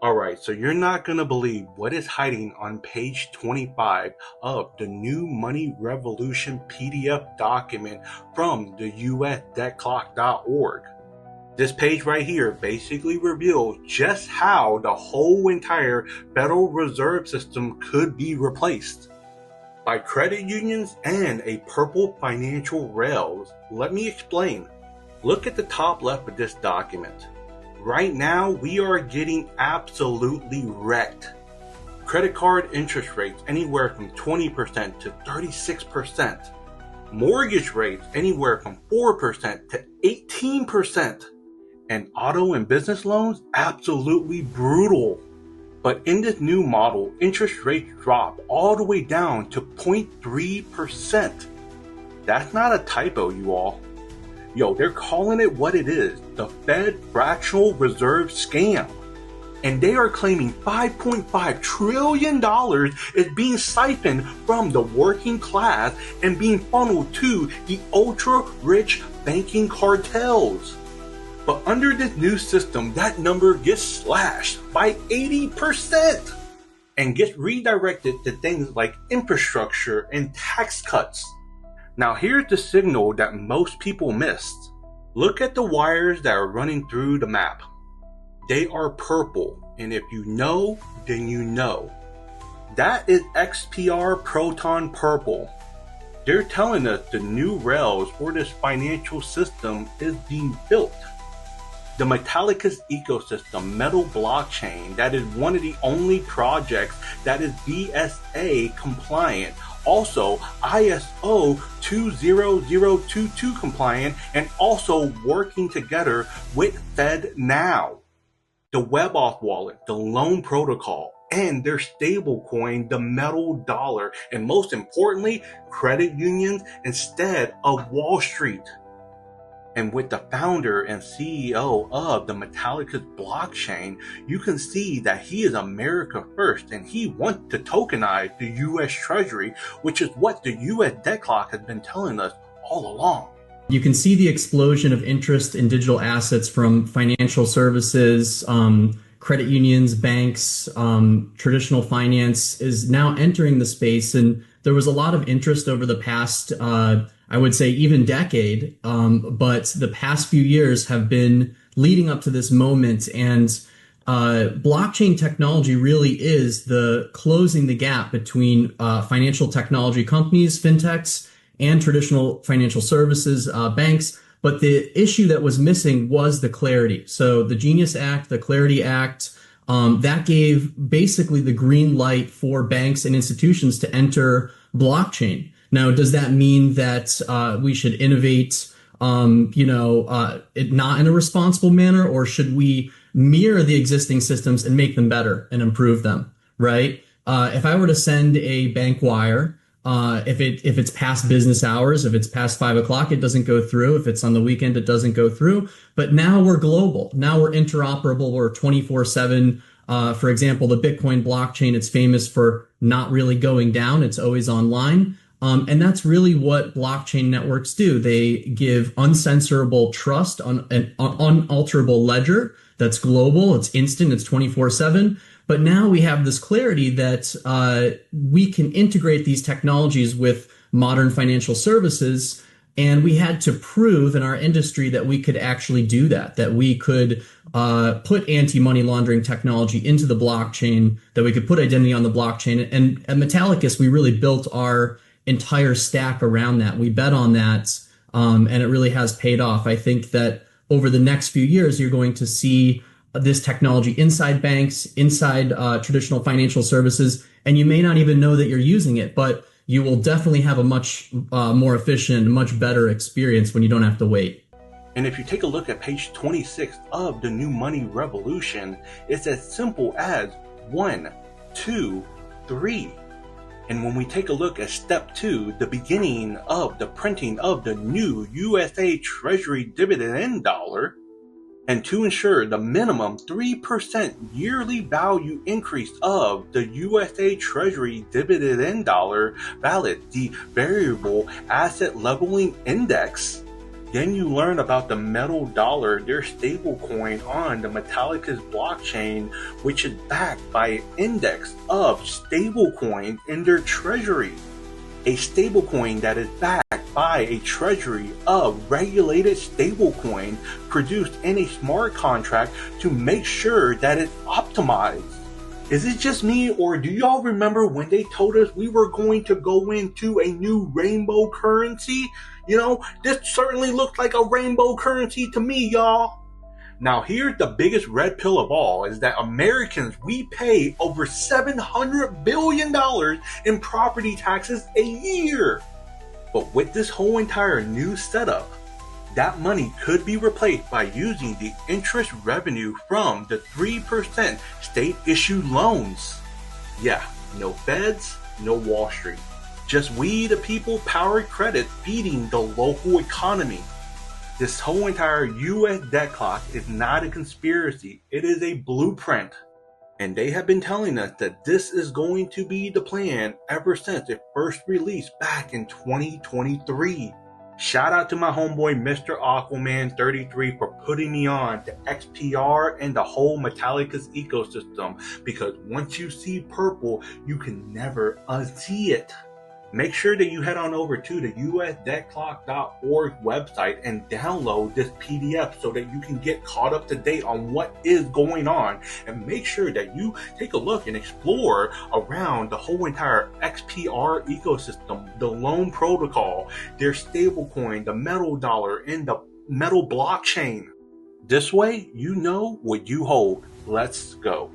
Alright, so you're not going to believe what is hiding on page 25 of the New Money Revolution PDF document from the USDebtClock.org. This page right here basically reveals just how the whole entire Federal Reserve System could be replaced by credit unions and a purple financial rails. Let me explain. Look at the top left of this document. Right now, we are getting absolutely wrecked. Credit card interest rates anywhere from 20% to 36%. Mortgage rates anywhere from 4% to 18%. And auto and business loans absolutely brutal. But in this new model, interest rates drop all the way down to 0.3%. That's not a typo, you all. Yo, they're calling it what it is, the Fed Fractional Reserve Scam. And they are claiming $5.5 trillion is being siphoned from the working class and being funneled to the ultra-rich banking cartels. But under this new system, that number gets slashed by 80% and gets redirected to things like infrastructure and tax cuts. Now here's the signal that most people missed. Look at the wires that are running through the map. They are purple, and if you know, then you know. That is XPR Proton Purple. They're telling us the new rails for this financial system is being built. The Metallicus ecosystem metal blockchain that is one of the only projects that is BSA compliant, also ISO 20022 compliant, and also working together with FedNow. The WebAuth wallet, the loan protocol, and their stablecoin, the metal dollar, and most importantly, credit unions instead of Wall Street. And with the founder and CEO of the Metallicus blockchain, you can see that he is America first and he wants to tokenize the US Treasury, which is what the US Debt Clock has been telling us all along. You can see the explosion of interest in digital assets from financial services, credit unions, banks, traditional finance is now entering the space. And there was a lot of interest over the past I would say even decade, but the past few years have been leading up to this moment, and blockchain technology really is the closing the gap between financial technology companies, fintechs, and traditional financial services, banks. But the issue that was missing was the clarity. So the Genius Act, the Clarity Act, that gave basically the green light for banks and institutions to enter blockchain. Now, does that mean that we should innovate, not in a responsible manner, or should we mirror the existing systems and make them better and improve them? Right? If I were to send a bank wire, if it's past business hours, if it's past 5 o'clock, it doesn't go through. If it's on the weekend, it doesn't go through. But now we're global. Now we're interoperable. We're 24/7. For example, the Bitcoin blockchain, it's famous for not really going down. It's always online. And that's really what blockchain networks do. They give uncensorable trust on an unalterable ledger that's global, it's instant, it's 24/7. But now we have this clarity that we can integrate these technologies with modern financial services. And we had to prove in our industry that we could actually do that we could put anti-money laundering technology into the blockchain, that we could put identity on the blockchain. And at Metallicus, we really built our entire stack around that. We bet on that, and it really has paid off. I think that over the next few years, you're going to see this technology inside banks, inside traditional financial services, and you may not even know that you're using it, but you will definitely have a much more efficient, much better experience when you don't have to wait. And if you take a look at page 26 of the New Money Revolution, it's as simple as 1, 2, 3. And when we take a look at step 2, the beginning of the printing of the new USA Treasury dividend dollar, and to ensure the minimum 3% yearly value increase of the USA Treasury dividend dollar valid, the variable asset leveling index, Then you learn about the Metal Dollar, their stablecoin on the Metallicus blockchain, which is backed by an index of stablecoins in their treasury. A stablecoin that is backed by a treasury of regulated stablecoin produced in a smart contract to make sure that it's optimized. Is it just me, or do y'all remember when they told us we were going to go into a new rainbow currency? You know, this certainly looked like a rainbow currency to me, y'all. Now here's the biggest red pill of all, is that Americans, we pay over $700 billion in property taxes a year. But with this whole entire new setup, that money could be replaced by using the interest revenue from the 3% state-issued loans. Yeah, no feds, no Wall Street. Just we the people powered credit feeding the local economy. This whole entire US debt clock is not a conspiracy, it is a blueprint. And they have been telling us that this is going to be the plan ever since it first released back in 2023. Shout out to my homeboy Mr. Aquaman 33 for putting me on to XPR and the whole Metallicus ecosystem, because once you see purple, you can never unsee it. Make sure that you head on over to the usdebtclock.org website and download this PDF so that you can get caught up to date on what is going on. And make sure that you take a look and explore around the whole entire XPR ecosystem, the loan protocol, their stablecoin, the Metal Dollar, and the Metal blockchain. This way, you know what you hold. Let's go.